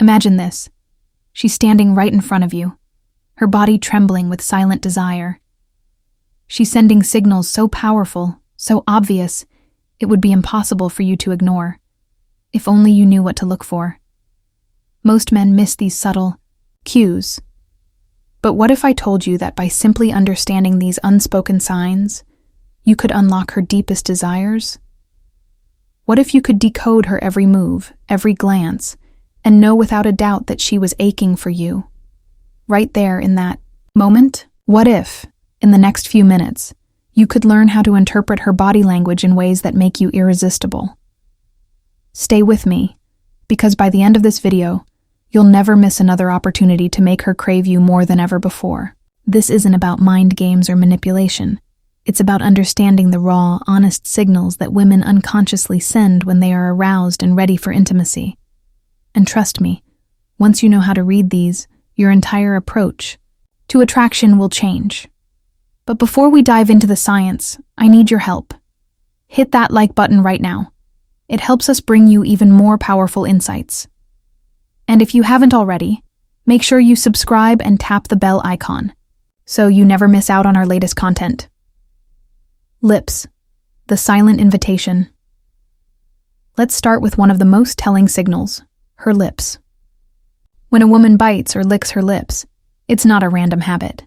Imagine this. She's standing right in front of you, her body trembling with silent desire. She's sending signals so powerful, so obvious, it would be impossible for you to ignore, if only you knew what to look for. Most men miss these subtle cues. But what if I told you that by simply understanding these unspoken signs, you could unlock her deepest desires? What if you could decode her every move, every glance, and know without a doubt that she was aching for you? Right there in that moment? What if, in the next few minutes, you could learn how to interpret her body language in ways that make you irresistible? Stay with me, because by the end of this video, you'll never miss another opportunity to make her crave you more than ever before. This isn't about mind games or manipulation. It's about understanding the raw, honest signals that women unconsciously send when they are aroused and ready for intimacy. And trust me, once you know how to read these, your entire approach to attraction will change. But before we dive into the science, I need your help. Hit that like button right now. It helps us bring you even more powerful insights. And if you haven't already, make sure you subscribe and tap the bell icon, so you never miss out on our latest content. Lips, the silent invitation. Let's start with one of the most telling signals, her lips. When a woman bites or licks her lips, it's not a random habit.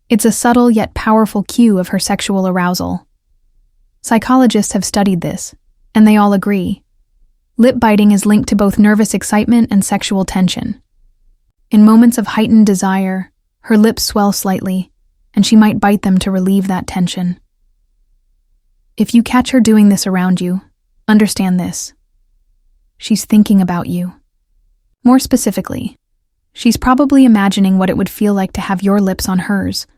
It's a subtle yet powerful cue of her sexual arousal. Psychologists have studied this, and they all agree. Lip biting is linked to both nervous excitement and sexual tension. In moments of heightened desire, her lips swell slightly, and she might bite them to relieve that tension. If you catch her doing this around you, understand this. She's thinking about you. More specifically, she's probably imagining what it would feel like to have your lips on hers,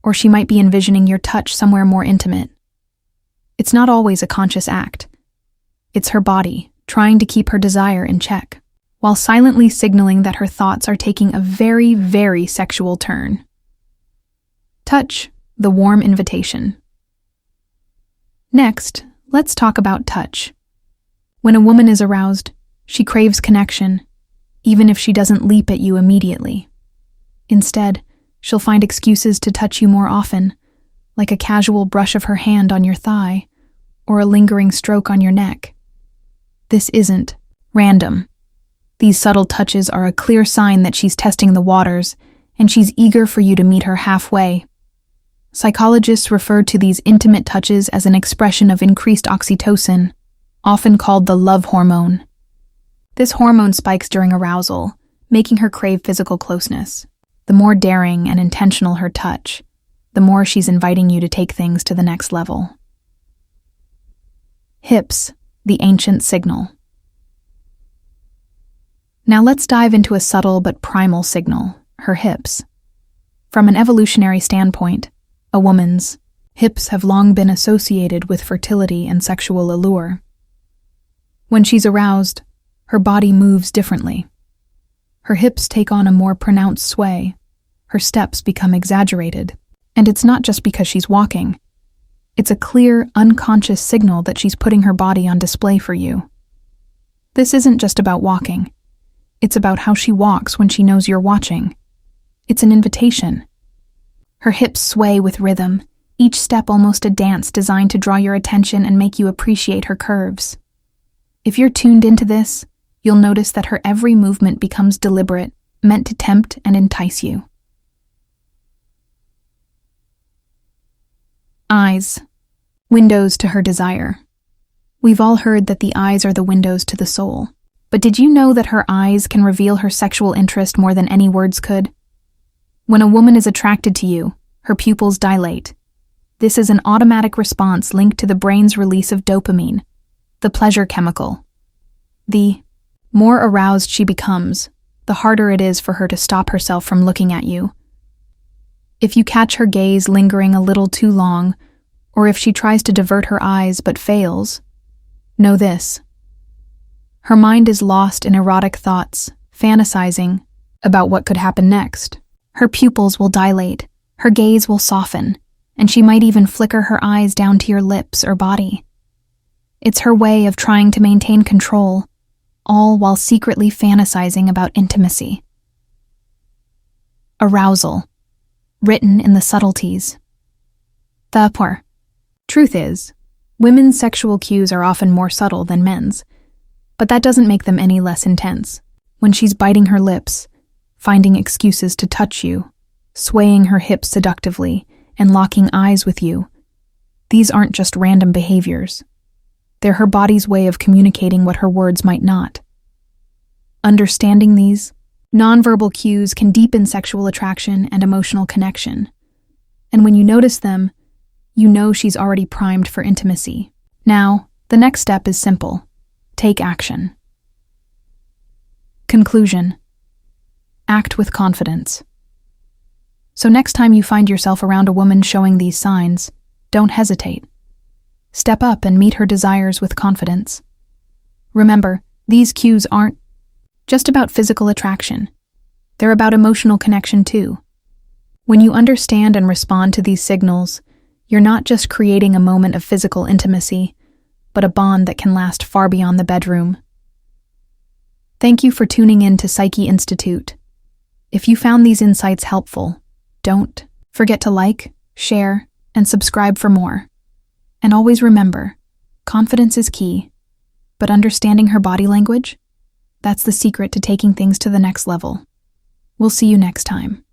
or she might be envisioning your touch somewhere more intimate. It's not always a conscious act. It's her body, trying to keep her desire in check, while silently signaling that her thoughts are taking a very, very sexual turn. Touch, the warm invitation. Next, let's talk about touch. When a woman is aroused, she craves connection, even if she doesn't leap at you immediately. Instead, she'll find excuses to touch you more often, like a casual brush of her hand on your thigh, or a lingering stroke on your neck. This isn't random. These subtle touches are a clear sign that she's testing the waters, and she's eager for you to meet her halfway. Psychologists refer to these intimate touches as an expression of increased oxytocin, often called the love hormone. This hormone spikes during arousal, making her crave physical closeness. The more daring and intentional her touch, the more she's inviting you to take things to the next level. Hips, the ancient signal. Now let's dive into a subtle but primal signal, her hips. From an evolutionary standpoint, a woman's hips have long been associated with fertility and sexual allure. When she's aroused, her body moves differently. Her hips take on a more pronounced sway, her steps become exaggerated, and it's not just because she's walking. It's a clear, unconscious signal that she's putting her body on display for you. This isn't just about walking. It's about how she walks when she knows you're watching. It's an invitation. Her hips sway with rhythm, each step almost a dance designed to draw your attention and make you appreciate her curves. If you're tuned into this, you'll notice that her every movement becomes deliberate, meant to tempt and entice you. Eyes, windows to her desire. We've all heard that the eyes are the windows to the soul, but did you know that her eyes can reveal her sexual interest more than any words could? When a woman is attracted to you, her pupils dilate. This is an automatic response linked to the brain's release of dopamine, the pleasure chemical. The more aroused she becomes, the harder it is for her to stop herself from looking at you. If you catch her gaze lingering a little too long, or if she tries to divert her eyes but fails, know this. Her mind is lost in erotic thoughts, fantasizing about what could happen next. Her pupils will dilate, her gaze will soften, and she might even flicker her eyes down to your lips or body. It's her way of trying to maintain control, all while secretly fantasizing about intimacy. Arousal, written in the subtleties. The poor. Truth is, women's sexual cues are often more subtle than men's, but that doesn't make them any less intense. When she's biting her lips, finding excuses to touch you, swaying her hips seductively, and locking eyes with you, these aren't just random behaviors. They're her body's way of communicating what her words might not. Understanding these nonverbal cues can deepen sexual attraction and emotional connection. And when you notice them, you know she's already primed for intimacy. Now, the next step is simple. Take action. Conclusion. Act with confidence. So next time you find yourself around a woman showing these signs, don't hesitate. Step up and meet her desires with confidence. Remember, these cues aren't just about physical attraction. They're about emotional connection too. When you understand and respond to these signals, you're not just creating a moment of physical intimacy, but a bond that can last far beyond the bedroom. Thank you for tuning in to Psyche Institute. If you found these insights helpful, don't forget to like, share, and subscribe for more. And always remember, confidence is key, but understanding her body language? That's the secret to taking things to the next level. We'll see you next time.